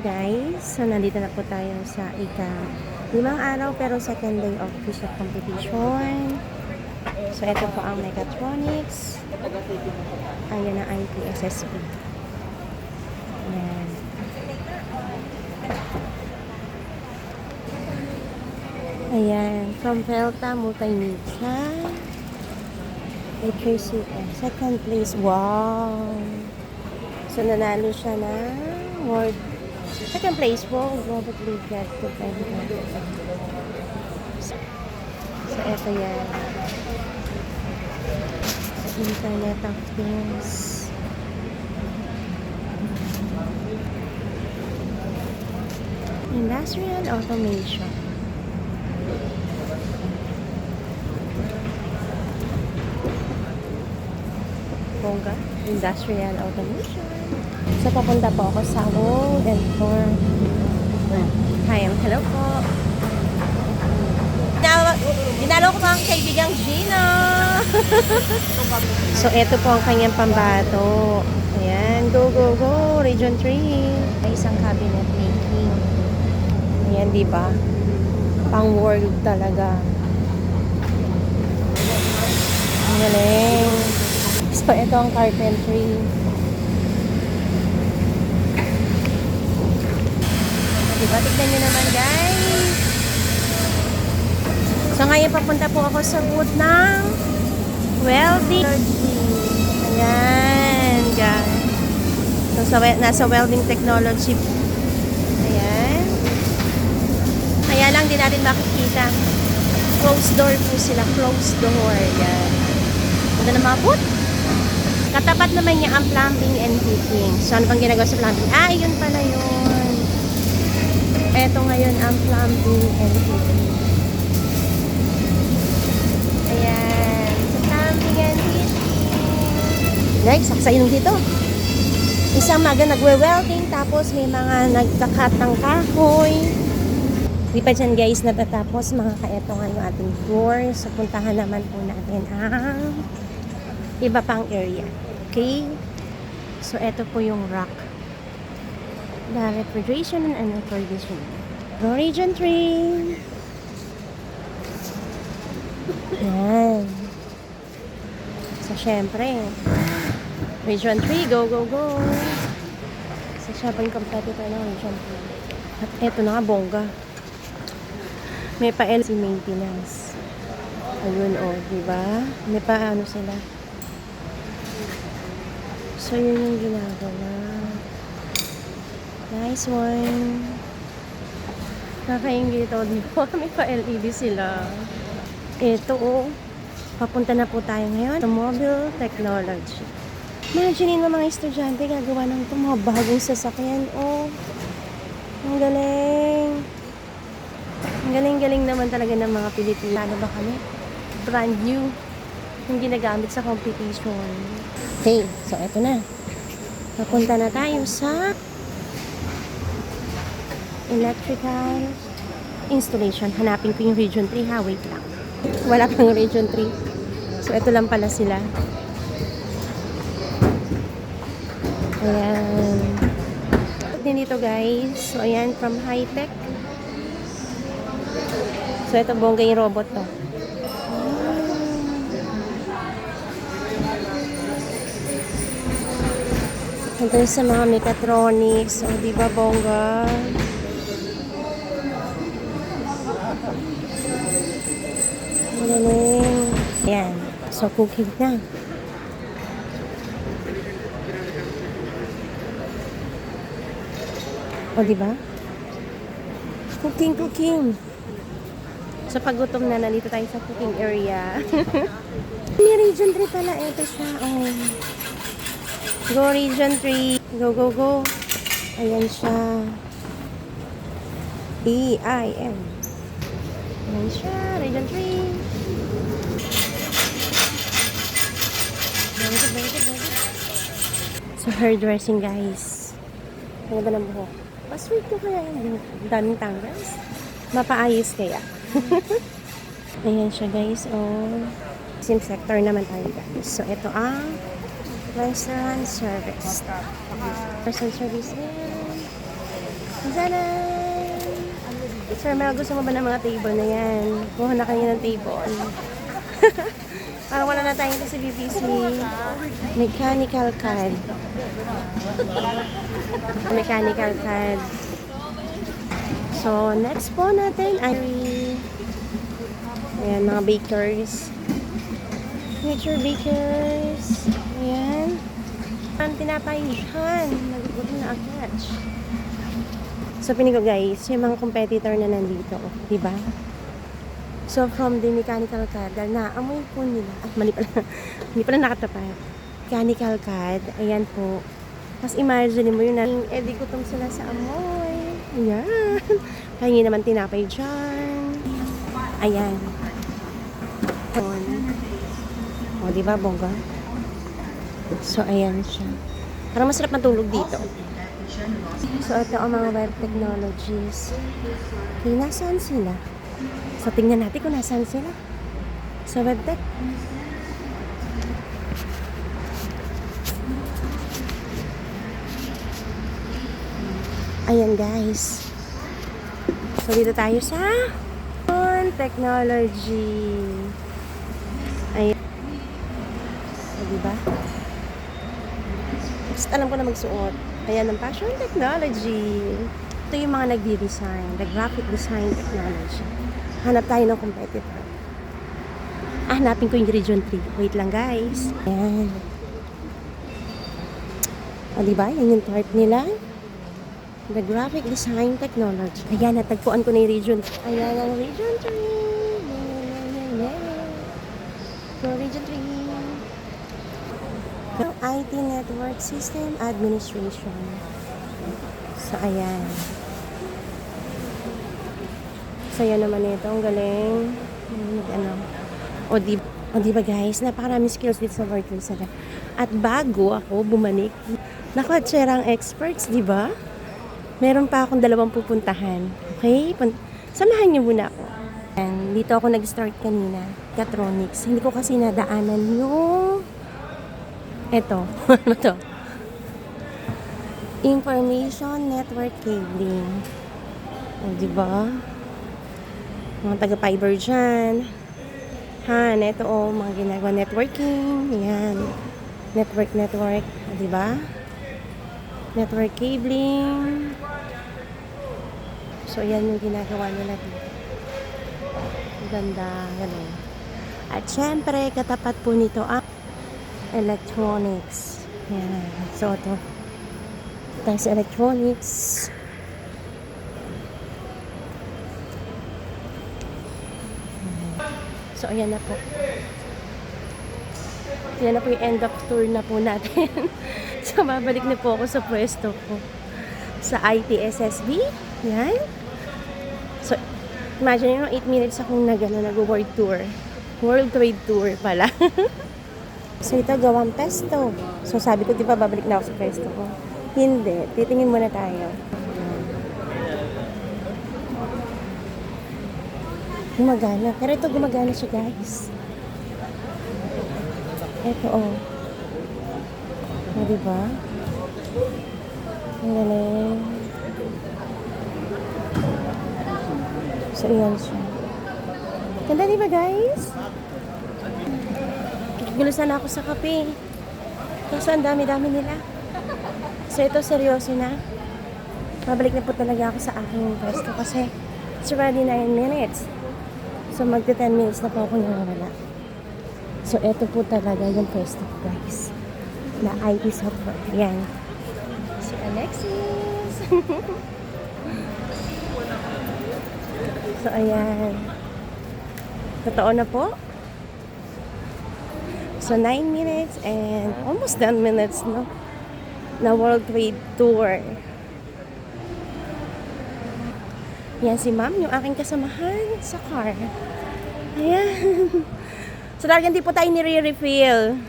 guys. So, nandito na po tayo sa limang araw pero second day of push-up competition. So, ito po ang mechatronics. Ayan ang IPSSB. Ayan. Ayan. From Pelta Multimedia. Second place. Wow! So, nanalo siya na world. Second place po, Robert Ligat. So, eto yan. Internet of Things. Industrial Automation. Bongga. Industrial Automation. So, papunta po ako sa World and for hello po. Dinalo ko po ang kaibigang Gina. So, eto po ang kanyang pambato. Ayan, go, go, go. Region 3. Ay, isang cabinet making. Ayan, diba? Pang world talaga. Ang galing. So, eto ang carpentry. Diba? Tignan nyo naman, guys. So, ngayon papunta po ako sa booth ng welding. Ayan, guys. So, nasa welding technology. Ayan. Kaya lang, di natin makikita. Closed door po sila. Closed door. Ayan. Ito na mga booth. Katapat naman niya ang plumbing and heating. So, ano bang ginagawa sa plumbing? Ah, yun pala yun. Eto ngayon ang plumbing and heating. Ayan. Sa plumbing and heating. Guys, saksayin dito. Isang maga nagwe-welding, tapos may mga nagkakat ng kahoy. Di pa dyan guys natatapos mga kaeto nga yung ating tour. So, puntahan naman po natin ang iba pang area. Okay? So, eto po yung rack. The refrigeration and air conditioning. Go Region 3. Yan. So, syempre, Region 3, go, go, go. So, siya po yung competitor ng Region 3. At eto na nga, bongga. May pa-LC maintenance. Ayun, diba? May pa-ano sila. So, yun yung ginagawa. Nice one. Kakaingit o, diba? May pa-LED sila. Ito, papunta na po tayo ngayon sa mobile technology. Imagine mo mga estudyante gagawa ng ito, mga bagong sasakyan. Ang galing. Ang galing-galing naman talaga ng mga Pilipino. Ano ba kami? Brand new. Yung ginagamit sa competition. Okay, so eto na. Papunta na tayo sa electrical installation. Hanapin ko yung Region 3 ha. Wait lang. Wala pang Region 3. So, ito lang pala sila. Ayan. Din dito guys. So, ayan. From high-tech. So, ito bongga yung robot to. Ito sa mga mechatronics. O, diba bongga? Galing. Ayan. So, cooking na. O, diba? Cooking. So, pag gutom na, nalito tayo sa cooking area. May Region 3 pala. Ito siya. Go Region 3. Go, go, go. Ayan siya. EIM. Ayan siya. Region 3. So, hairdressing guys. Ano ba ng buhok? Pa-sweet ko kaya yun. Daming tanggas. Mapaayos kaya. Ayan siya guys. Same sector naman tayo guys. So, ito ang restaurant service. Restaurant service yan. Tadan! Sir Mel, gusto mo ba ng mga table na yan? Kuha na kayo ng table. Parang wala na tayong sa BBC. Mechanical card. Mechanical card. So, next po natin ay ayan, mga bakers. Future bakers. Ayan. Ang tinapay dyan. Nagugulo na agad. So, pinig ko guys, yung mga competitor na nandito. Diba? So, from the mechanical card, dahil naamoy po nila. Ah, mali pala. Hindi pala nakatapat. Mechanical card. Ayan po. Tapos imagine mo yun na di gutom sila sa amoy. Ayan. Pahingi naman tinapay dyan. Ayan. O, diba, bongga? So, ayan siya. Parang masarap matulog dito. So, ito ang mga web technologies. Okay, nasaan sila? So, tingnan natin kung nasaan sila. Sa web tech. Ayan, guys. So, dito tayo sa technology. Ayan. So, diba? Basta alam ko na magsuot. Ayan ang fashion technology. Ito yung mga nagdi-design. The graphic design technology. Hanap tayo ng competitor. Hanapin ko yung Region 3. Wait lang, guys. Ayan. O, diba? Yan yung part nila. The graphic design technology. Ayan, natagpuan ko na yung Region 3. Ayan ang Region 3. So, Region 3. IT Network System Administration. So, ayan. So, yan naman ito. Ang galing. Ano. O di ba guys, napakaraming skills dito sa virtual sala. At bago ako bumalik, nakatserang experts, di ba? Meron pa akong 2 pupuntahan. Okay? Samahan niyo muna ako. And dito ako nag-start kanina. Mechatronics. Hindi ko kasi nadaanan yung eto. Ano to? Information Network Cabling. O, diba? Mga taga-fiber dyan. Ito mga ginagawa networking. Yan. Network. O, diba? Network cabling. So, yan yung ginagawa nila dito. Ganda. Ganun. At syempre, katapat po nito ang electronics. Yan. So, ito. Tayo sa electronics. So, ayan na po. Yan na po yung end of tour na po natin. So, mabalik na po ako sa pwesto ko. Sa ITSSB. Yan. So, imagine nyo, 8 minutes akong nag-world tour. World Trade Tour pala. So, ito gawang pesto. So, sabi ko, di ba, babalik na ako sa pesto ko. Hindi. Titingin muna tayo. Gumagana. Pero ito, gumagana siya, guys. Ito, oh. O, diba? Ang galing. So, iyan siya. Ganda, diba, guys? Gulusan ako sa kape. Kaso ang dami-dami nila. So ito seryoso na. Mabalik na po talaga ako sa aking pwesto kasi it's already 9 minutes. So magti 10 minutes na po ako nawawala. So ito po talaga yung pwesto ko, guys. Na IT software. Yan. Si Alexis. So ayan. Totoo na po. So, 9 minutes and almost 10 minutes, no? Na World Trade Tour. Yan si ma'am, yung aking kasamahan sa car. Ayan. So, talagang hindi po tayo nire-refill.